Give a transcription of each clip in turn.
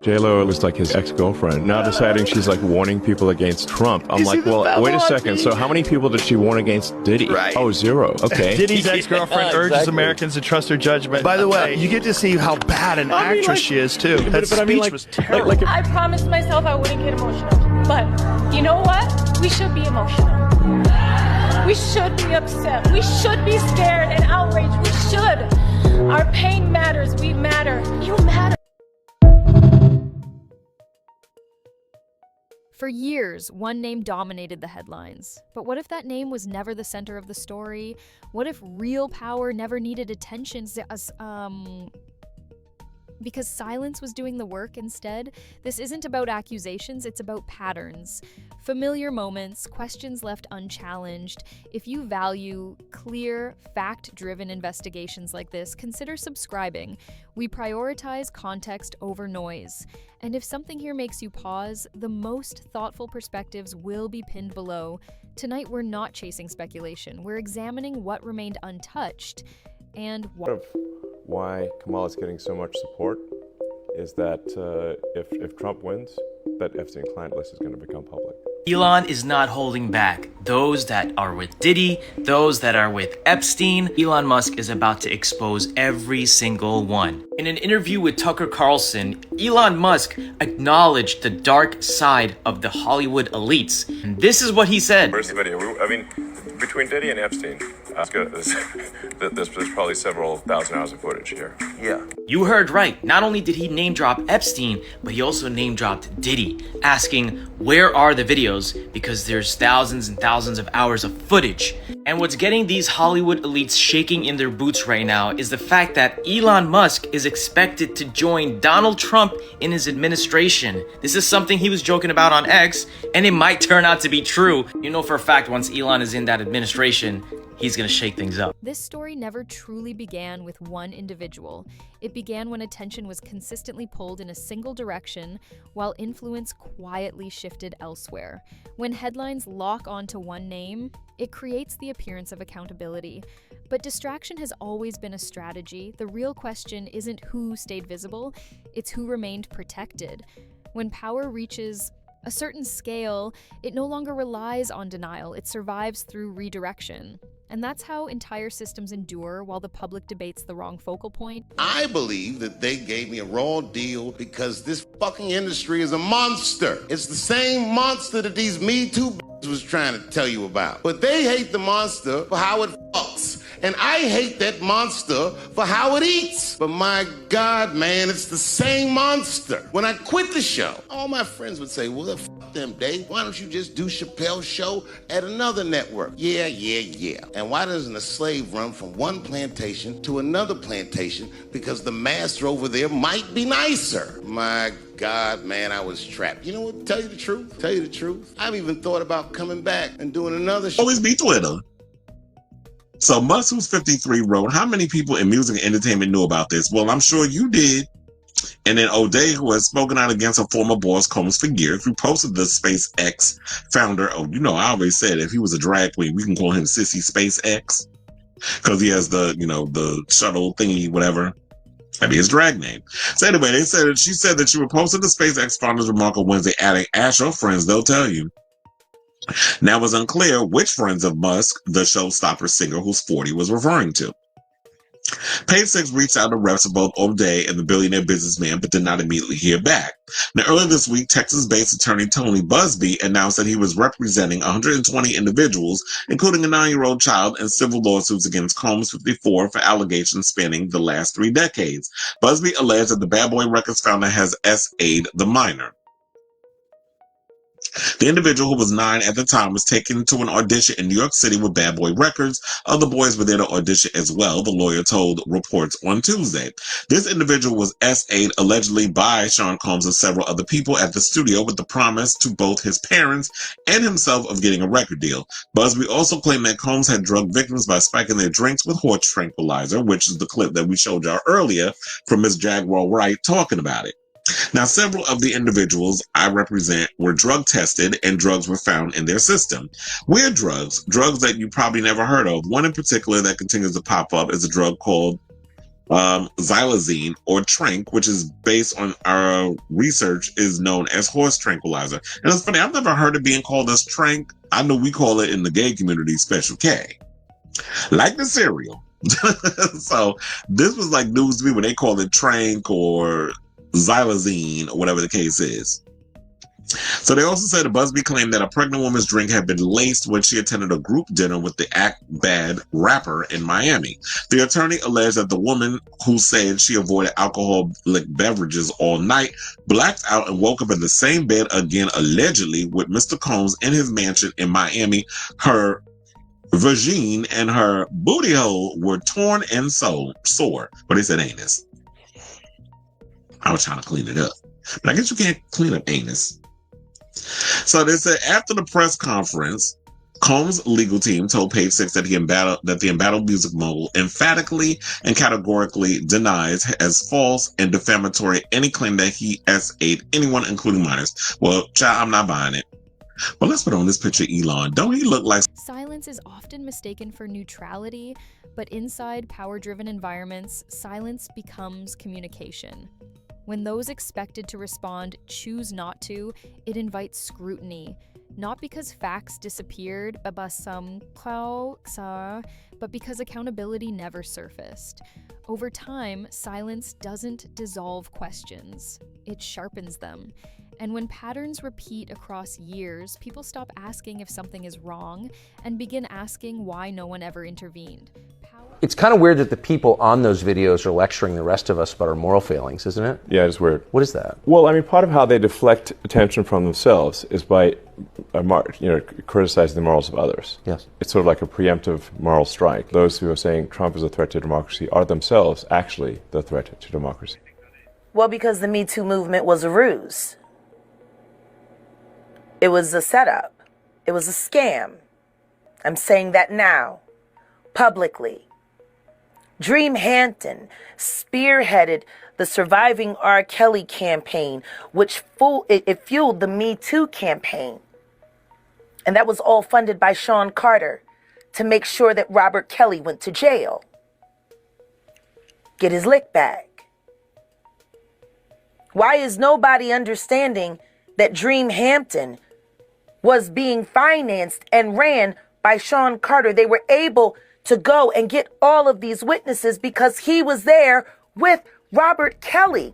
J-Lo was like his ex-girlfriend, now deciding she's like warning people against Trump. I'm like, well, wait a second. So how many people did she warn against Diddy? Right. Oh, zero. Okay. Diddy's ex-girlfriend urges Americans to trust her judgment. By the way, you get to see how bad an actress she is, too. That speech was terrible. I promised myself I wouldn't get emotional. But you know what? We should be emotional. We should be upset. We should be scared and outraged. We should. Our pain matters. We matter. You matter. For years, one name dominated the headlines. But what if that name was never the center of the story? What if real power never needed attention? Because silence was doing the work instead? This isn't about accusations, it's about patterns. Familiar moments, questions left unchallenged. If you value clear, fact-driven investigations like this, consider subscribing. We prioritize context over noise. And if something here makes you pause, the most thoughtful perspectives will be pinned below. Tonight, we're not chasing speculation. We're examining what remained untouched and why Kamala's getting so much support is that if Trump wins, that Epstein client list is going to become public. Elon is not holding back. Those that are with Diddy, those that are with Epstein, Elon Musk is about to expose every single one. In an interview with Tucker Carlson, Elon Musk acknowledged the dark side of the Hollywood elites. And this is what he said. Where's the video? I mean, between Diddy and Epstein, there's probably several thousand hours of footage here. Yeah. You heard right. Not only did he name drop Epstein, but he also name dropped Diddy, asking, where are the videos? Because there's thousands and thousands of hours of footage. And what's getting these Hollywood elites shaking in their boots right now is the fact that Elon Musk is expected to join Donald Trump in his administration. This is something he was joking about on X, and it might turn out to be true. You know for a fact once Elon is in that administration, he's gonna shake things up. This story never truly began with one individual. It began when attention was consistently pulled in a single direction, while influence quietly shifted elsewhere. When headlines lock onto one name, it creates the appearance of accountability. But distraction has always been a strategy. The real question isn't who stayed visible, it's who remained protected. When power reaches a certain scale, it no longer relies on denial, it survives through redirection. And that's how entire systems endure while the public debates the wrong focal point. I believe that they gave me a raw deal because this fucking industry is a monster. It's the same monster that these Me Too was trying to tell you about. But they hate the monster for how it fucks. And I hate that monster for how it eats. But my God, man, it's the same monster. When I quit the show, all my friends would say, well, fuck them, Dave. Why don't you just do Chappelle's show at another network? Yeah. And why doesn't a slave run from one plantation to another plantation? Because the master over there might be nicer. My God, man, I was trapped. You know what? Tell you the truth. I've even thought about coming back and doing another show. Always be Twitter. So Musk, who's 53, wrote, how many people in music and entertainment knew about this? Well, I'm sure you did. And then O'Day, who has spoken out against her former boss Combs for years, reposted the SpaceX founder. Oh, you know, I always said if he was a drag queen, we can call him Sissy SpaceX. Because he has the shuttle thingy, whatever. That'd be his drag name. So anyway, she said that she reposted the SpaceX founder's remark on Wednesday, adding, ask your friends, they'll tell you. Now, it was unclear which friends of Musk, the showstopper singer who's 40, was referring to. Page Six reached out to reps of both O'Day and the billionaire businessman, but did not immediately hear back. Now, earlier this week, Texas-based attorney Tony Busby announced that he was representing 120 individuals, including a 9-year-old child, in civil lawsuits against Combs 54 for allegations spanning the last 3 decades. Busby alleged that the Bad Boy Records founder has SA'd the minor. The individual, who was 9 at the time, was taken to an audition in New York City with Bad Boy Records. Other boys were there to audition as well, the lawyer told reports on Tuesday. This individual was SA'd allegedly by Sean Combs and several other people at the studio with the promise to both his parents and himself of getting a record deal. Busby also claimed that Combs had drugged victims by spiking their drinks with horse tranquilizer, which is the clip that we showed y'all earlier from Ms. Jaguar Wright talking about it. Now, several of the individuals I represent were drug tested and drugs were found in their system. Weird drugs that you probably never heard of. One in particular that continues to pop up is a drug called xylazine or trank, which is based on our research, is known as horse tranquilizer. And it's funny, I've never heard it being called as trank. I know we call it in the gay community Special K, like the cereal. So this was like news to me when they called it trank or xylazine or whatever the case is. So they also said Busby claimed that a pregnant woman's drink had been laced when she attended a group dinner with the Act Bad rapper in Miami. The attorney alleged that the woman, who said she avoided alcoholic beverages all night, blacked out and woke up in the same bed again, allegedly, with Mr. Combs in his mansion in Miami. Her vagine and her booty hole were torn and sore, but they said anus. I was trying to clean it up, but I guess you can't clean up anus. So they said after the press conference, Combs' legal team told Page Six that the embattled music mogul emphatically and categorically denies as false and defamatory any claim that he S8 anyone, including minors. Well, child, I'm not buying it. But let's put on this picture, Elon. Don't he look like... Silence is often mistaken for neutrality, but inside power-driven environments, silence becomes communication. When those expected to respond choose not to, it invites scrutiny. Not because facts disappeared, but because accountability never surfaced. Over time, silence doesn't dissolve questions, it sharpens them. And when patterns repeat across years, people stop asking if something is wrong and begin asking why no one ever intervened. It's kind of weird that the people on those videos are lecturing the rest of us about our moral failings, isn't it? Yeah, it's weird. What is that? Well, I mean, part of how they deflect attention from themselves is by, criticizing the morals of others. Yes. It's sort of like a preemptive moral strike. Those who are saying Trump is a threat to democracy are themselves actually the threat to democracy. Well, because the Me Too movement was a ruse. It was a setup. It was a scam. I'm saying that now, publicly. Dream Hampton spearheaded the Surviving R. Kelly campaign, which fueled the Me Too campaign. And that was all funded by Sean Carter to make sure that Robert Kelly went to jail. Get his lick back. Why is nobody understanding that Dream Hampton was being financed and ran by Sean Carter? They were able to go and get all of these witnesses because he was there with Robert Kelly.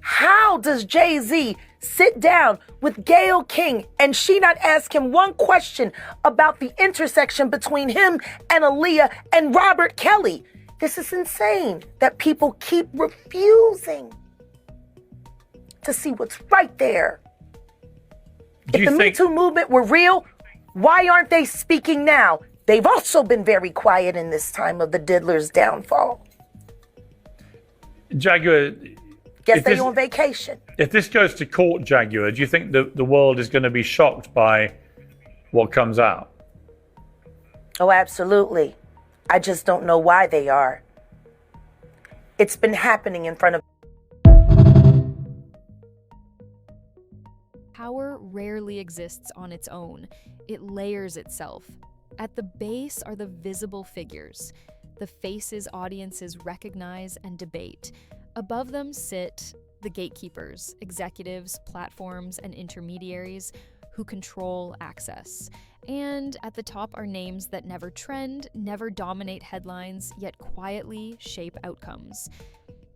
How does Jay-Z sit down with Gayle King and she not ask him one question about the intersection between him and Aaliyah and Robert Kelly? This is insane that people keep refusing to see what's right there. If the Me Too movement were real, why aren't they speaking now? They've also been very quiet in this time of the diddler's downfall. Jaguar, guess they're on vacation. If this goes to court, Jaguar, do you think the world is going to be shocked by what comes out? Oh, absolutely. I just don't know why they are. It's been happening in front of... Power rarely exists on its own. It layers itself. At the base are the visible figures, the faces audiences recognize and debate. Above them sit the gatekeepers, executives, platforms, and intermediaries who control access. And at the top are names that never trend, never dominate headlines, yet quietly shape outcomes.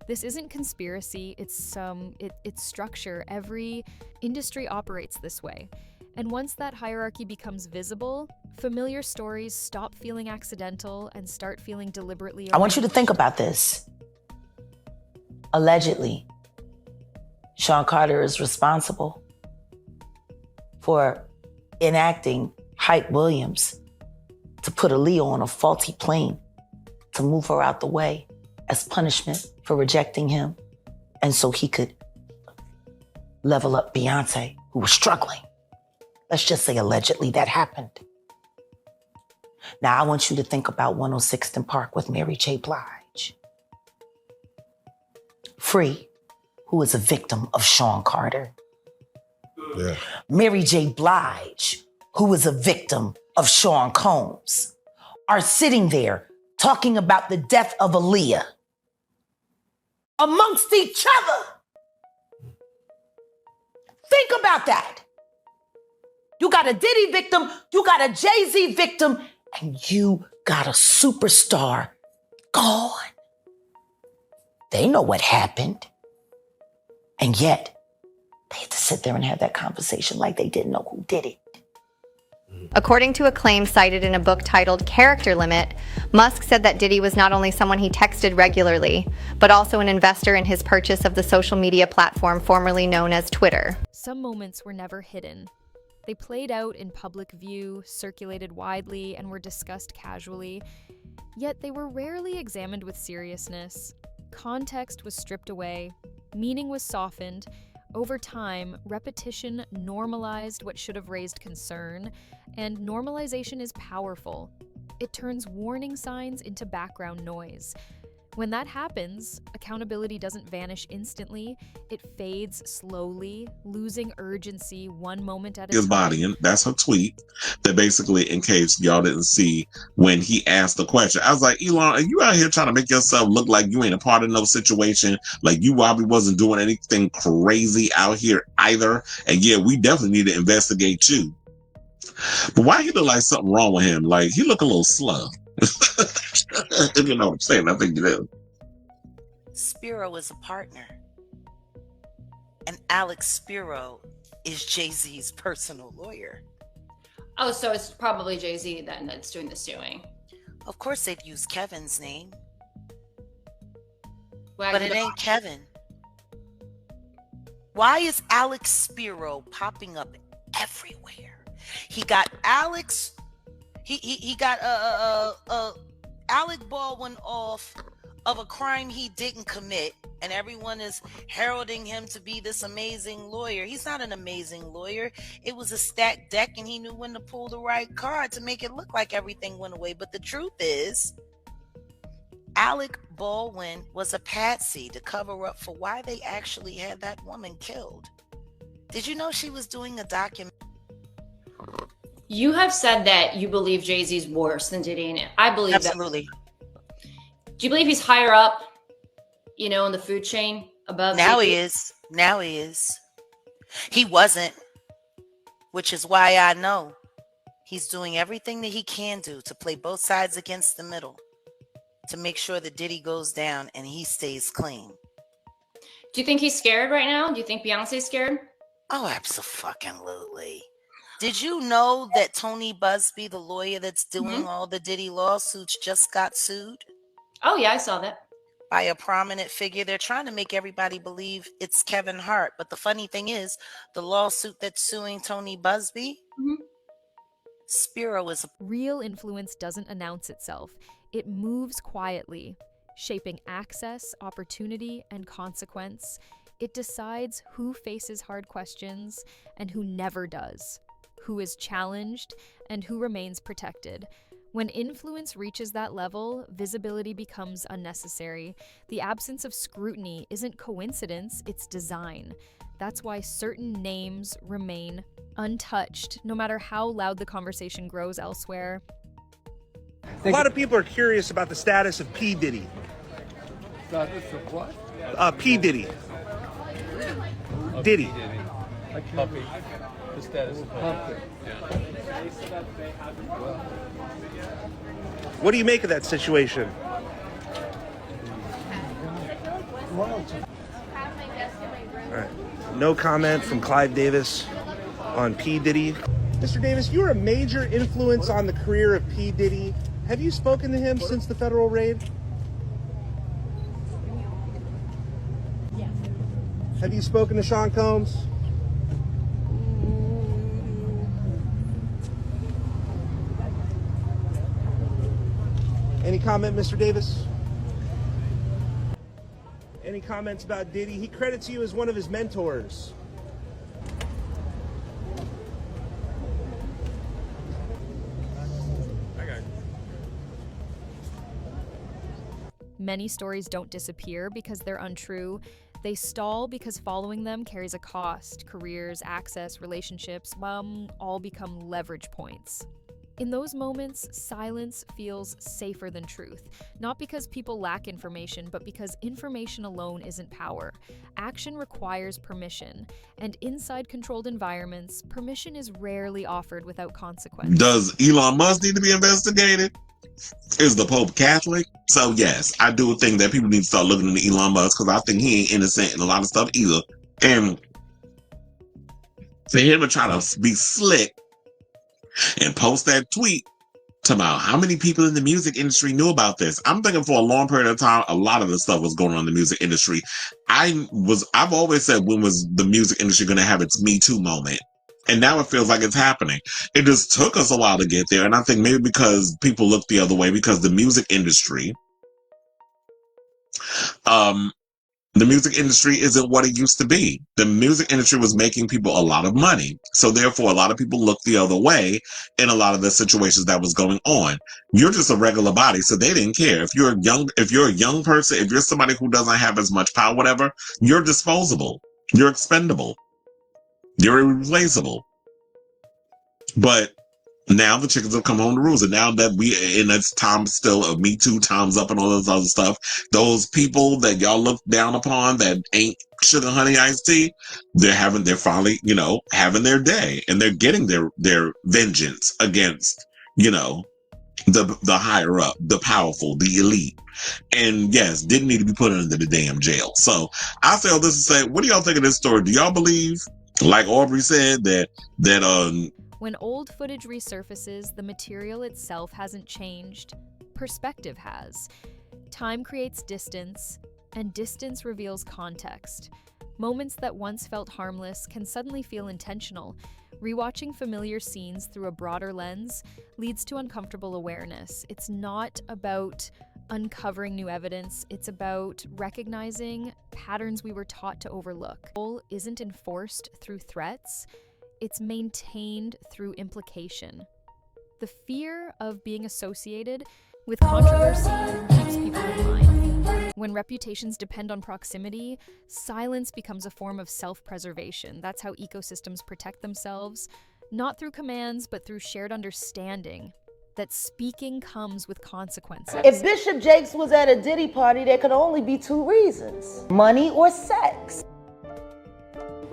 This isn't conspiracy, it's structure. Every industry operates this way. And once that hierarchy becomes visible, familiar stories stop feeling accidental and start feeling deliberately. I want you to think about this. Allegedly, Sean Carter is responsible for enacting Hype Williams to put Aaliyah on a faulty plane to move her out the way as punishment for rejecting him, and so he could level up Beyoncé, who was struggling. Let's just say allegedly that happened. Now I want you to think about 106th and Park with Mary J. Blige. Free, who is a victim of Sean Carter. Yeah. Mary J. Blige, who is a victim of Sean Combs, are sitting there talking about the death of Aaliyah. amongst each other. Think about that. You got a Diddy victim, you got a Jay-Z victim, and you got a superstar gone. They know what happened. And yet, they had to sit there and have that conversation like they didn't know who did it. According to a claim cited in a book titled Character Limit, Musk said that Diddy was not only someone he texted regularly, but also an investor in his purchase of the social media platform formerly known as Twitter. Some moments were never hidden. They played out in public view, circulated widely, and were discussed casually, yet they were rarely examined with seriousness. Context was stripped away, meaning was softened. Over time, repetition normalized what should have raised concern, and normalization is powerful. It turns warning signs into background noise. When that happens, accountability doesn't vanish instantly. It fades slowly, losing urgency one moment at a time. His body, and that's her tweet. That basically, in case y'all didn't see, when he asked the question, I was like, Elon, are you out here trying to make yourself look like you ain't a part of no situation? Like you probably wasn't doing anything crazy out here either. And yeah, we definitely need to investigate you. But why he look like something wrong with him? Like he look a little slow. If you know what I'm saying, I think you do. Spiro is a partner. And Alex Spiro is Jay-Z's personal lawyer. Oh, so it's probably Jay-Z then that's doing the suing. Of course they've used Kevin's name. Well, but it ain't Kevin. Why is Alex Spiro popping up everywhere? He got Alex... He got Alec Baldwin off of a crime he didn't commit, and everyone is heralding him to be this amazing lawyer. He's not an amazing lawyer. It was a stacked deck, and he knew when to pull the right card to make it look like everything went away. But the truth is, Alec Baldwin was a patsy to cover up for why they actually had that woman killed. Did you know she was doing a documentary? You have said that you believe Jay-Z's worse than Diddy, and I believe absolutely. That. Do you believe he's higher up, in the food chain above? Now Diddy? he is. Now he is. He wasn't, which is why I know he's doing everything that he can do to play both sides against the middle to make sure that Diddy goes down and he stays clean. Do you think he's scared right now? Do you think Beyonce's scared? Oh, absolutely. Did you know that Tony Busby, the lawyer that's doing all the Diddy lawsuits, just got sued? Oh, yeah, I saw that. By a prominent figure. They're trying to make everybody believe it's Kevin Hart. But the funny thing is, the lawsuit that's suing Tony Busby, Spiro is a... Real influence doesn't announce itself. It moves quietly, shaping access, opportunity, and consequence. It decides who faces hard questions and who never does, who is challenged, and who remains protected. When influence reaches that level, visibility becomes unnecessary. The absence of scrutiny isn't coincidence, it's design. That's why certain names remain untouched, no matter how loud the conversation grows elsewhere. A lot of people are curious about the status of P. Diddy. Status of what? P. Diddy. Diddy. Puppy. The status of puppy. What do you make of that situation? All right. No comment from Clive Davis on P. Diddy. Mr. Davis, you're a major influence on the career of P. Diddy. Have you spoken to him since the federal raid? Yes. Have you spoken to Sean Combs? Any comment, Mr. Davis? Any comments about Diddy? He credits you as one of his mentors. Many stories don't disappear because they're untrue. They stall because following them carries a cost. Careers, access, relationships, all become leverage points. In those moments, silence feels safer than truth, not because people lack information, but because information alone isn't power. Action requires permission, and inside controlled environments, permission is rarely offered without consequence. Does Elon Musk need to be investigated? Is the Pope Catholic? So yes, I do think that people need to start looking into Elon Musk, because I think he ain't innocent in a lot of stuff either. And for him to try to be slick and post that tweet about how many people in the music industry knew about this. I'm thinking for a long period of time, a lot of the stuff was going on in the music industry. I've always said, when was the music industry going to have its Me Too moment? And now it feels like it's happening. It just took us a while to get there. And I think maybe because people look the other way, because the music industry, the music industry isn't what it used to be. The music industry was making people a lot of money. So therefore, a lot of people looked the other way in a lot of the situations that was going on. You're just a regular body, so they didn't care. If you're a young person, if you're somebody who doesn't have as much power, whatever, you're disposable. You're expendable. You're irreplaceable. But now the chickens have come home to roost, and now that and it's time still of Me Too, time's up, and all this other stuff. Those people that y'all look down upon that ain't sugar honey iced tea, they're finally, having their day, and they're getting their vengeance against, the higher up, the powerful, the elite. And yes, didn't need to be put into the damn jail. So I say all this to say, what do y'all think of this story? Do y'all believe, like Aubrey said, that when old footage resurfaces, the material itself hasn't changed. Perspective has. Time creates distance, and distance reveals context. Moments that once felt harmless can suddenly feel intentional. Rewatching familiar scenes through a broader lens leads to uncomfortable awareness. It's not about uncovering new evidence, it's about recognizing patterns we were taught to overlook. Goal isn't enforced through threats. It's maintained through implication. The fear of being associated with controversy keeps people in line. When reputations depend on proximity, silence becomes a form of self-preservation. That's how ecosystems protect themselves, not through commands, but through shared understanding that speaking comes with consequences. If Bishop Jakes was at a Diddy party, there could only be two reasons: money or sex.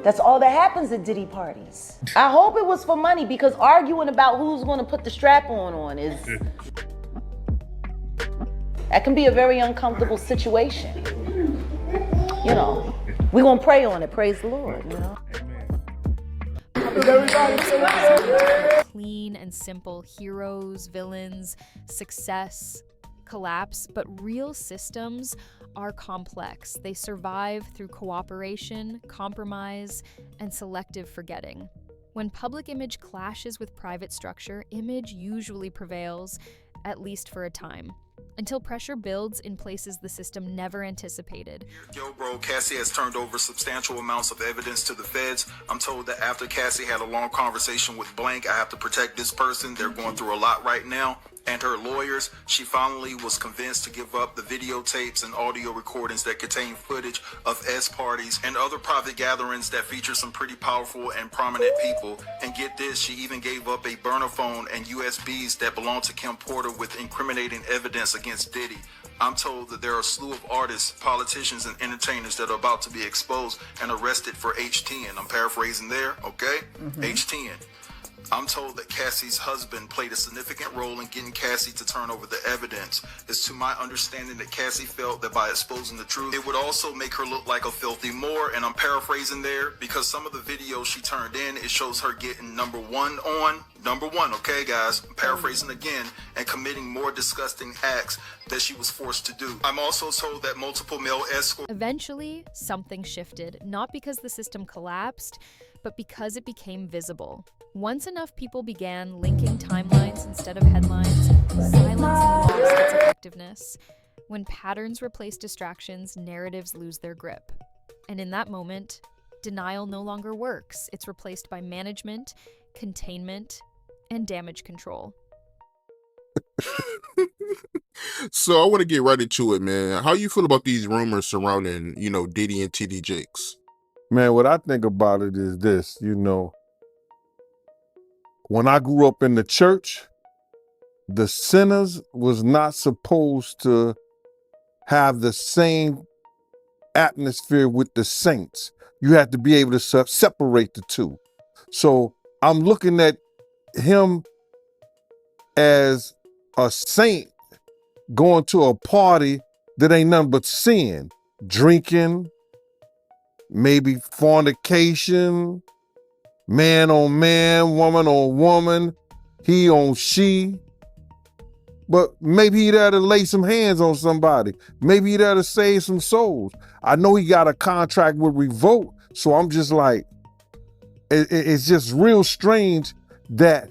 That's all that happens at Diddy parties. I hope it was for money, because arguing about who's going to put the strap on is... that can be a very uncomfortable situation. We're going to pray on it. Praise the Lord, Clean and simple heroes, villains, success, collapse, but real systems are complex. They survive through cooperation, compromise, and selective forgetting. When public image clashes with private structure, image usually prevails, at least for a time, until pressure builds in places the system never anticipated. Yo, bro, Cassie has turned over substantial amounts of evidence to the feds. I'm told that after Cassie had a long conversation with Blank, I have to protect this person. They're going through a lot right now. And her lawyers, she finally was convinced to give up the videotapes and audio recordings that contain footage of S parties and other private gatherings that feature some pretty powerful and prominent people. And get this, she even gave up a burner phone and USBs that belonged to Kim Porter with incriminating evidence against Diddy. I'm told that there are a slew of artists, politicians, and entertainers that are about to be exposed and arrested for H10. I'm paraphrasing there, okay? H10. I'm told that Cassie's husband played a significant role in getting Cassie to turn over the evidence. It's to my understanding that Cassie felt that by exposing the truth, it would also make her look like a filthy Moor, and I'm paraphrasing there, because some of the videos she turned in, it shows her getting number one, okay guys, I'm paraphrasing again, and committing more disgusting acts that she was forced to do. I'm also told that multiple male escorts... Eventually, something shifted, not because the system collapsed, but because it became visible. Once enough people began linking timelines instead of headlines, silence lost its effectiveness. When patterns replace distractions, narratives lose their grip. And in that moment, denial no longer works. It's replaced by management, containment, and damage control. So I want to get right into it, man. How you feel about these rumors surrounding, Diddy and T.D. Jakes? Man, what I think about it is this, when I grew up in the church, the sinners was not supposed to have the same atmosphere with the saints. You have to be able to separate the two. So I'm looking at him as a saint going to a party that ain't nothing but sin, drinking, maybe fornication, man on man, woman on woman, he on she. But maybe he'd have to lay some hands on somebody. Maybe he'd have to save some souls. I know he got a contract with Revolt, so I'm just like, it's just real strange that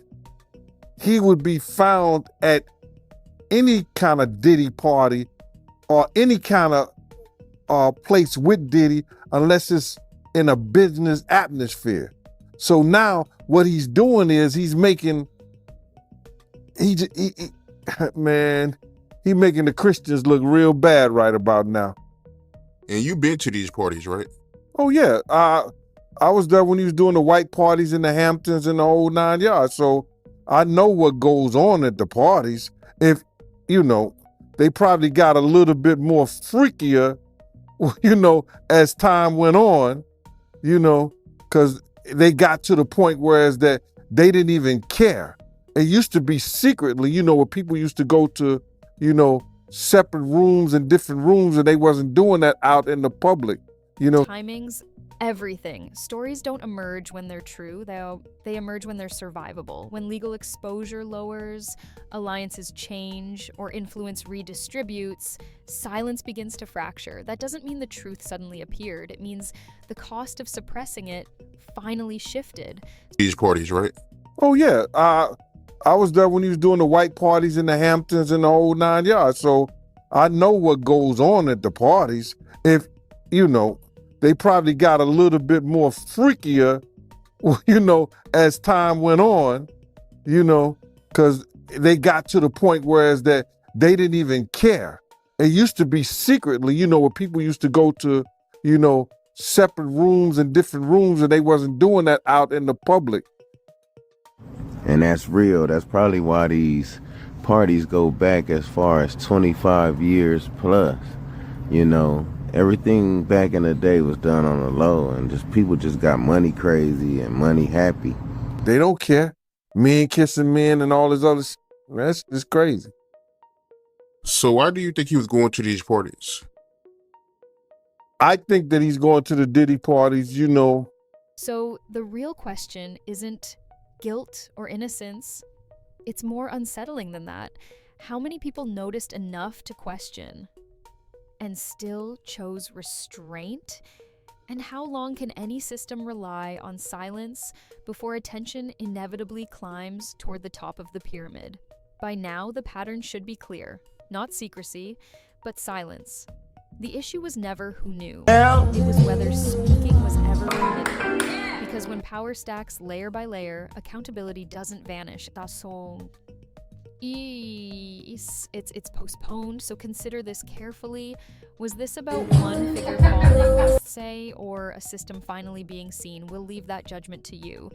he would be found at any kind of Diddy party or any kind of place with Diddy unless it's in a business atmosphere. So now what he's doing is he's making, man, he making the Christians look real bad right about now. And you've been to these parties, right? Oh yeah, I was there when he was doing the white parties in the Hamptons and the whole 9 yards. So I know what goes on at the parties. If, you know, they probably got a little bit more freakier, you know, as time went on, you know, because they got to the point whereas that they didn't even care. It used to be secretly, you know, where people used to go to, you know, separate rooms and different rooms, and they wasn't doing that out in the public, you know. Timings, everything. Stories don't emerge when they're true. They emerge when they're survivable. When legal exposure lowers, alliances change, or influence redistributes, silence begins to fracture. That doesn't mean the truth suddenly appeared. It means the cost of suppressing it finally shifted. These parties, right? Oh yeah, I was there when he was doing the white parties in the Hamptons and the whole 9 yards. So I know what goes on at the parties. If, you know, they probably got a little bit more freakier, you know, as time went on, you know, because they got to the point whereas that they didn't even care. It used to be secretly, you know, where people used to go to, you know, separate rooms and different rooms, and they wasn't doing that out in the public. And that's real. That's probably why these parties go back as far as 25 years plus. You know, everything back in the day was done on the low, and just people just got money crazy and money happy. They don't care. Men kissing men and all this other shit. That's just crazy. So why do you think he was going to these parties? I think that he's going to the Diddy parties, you know. So the real question isn't guilt or innocence. It's more unsettling than that. How many people noticed enough to question and still chose restraint? And how long can any system rely on silence before attention inevitably climbs toward the top of the pyramid? By now, the pattern should be clear. Not secrecy, but silence. The issue was never who knew. It was whether speaking was ever permitted. Because when power stacks layer by layer, accountability doesn't vanish. It's postponed, so consider this carefully. Was this about one figure falling, say, or a system finally being seen? We'll leave that judgment to you.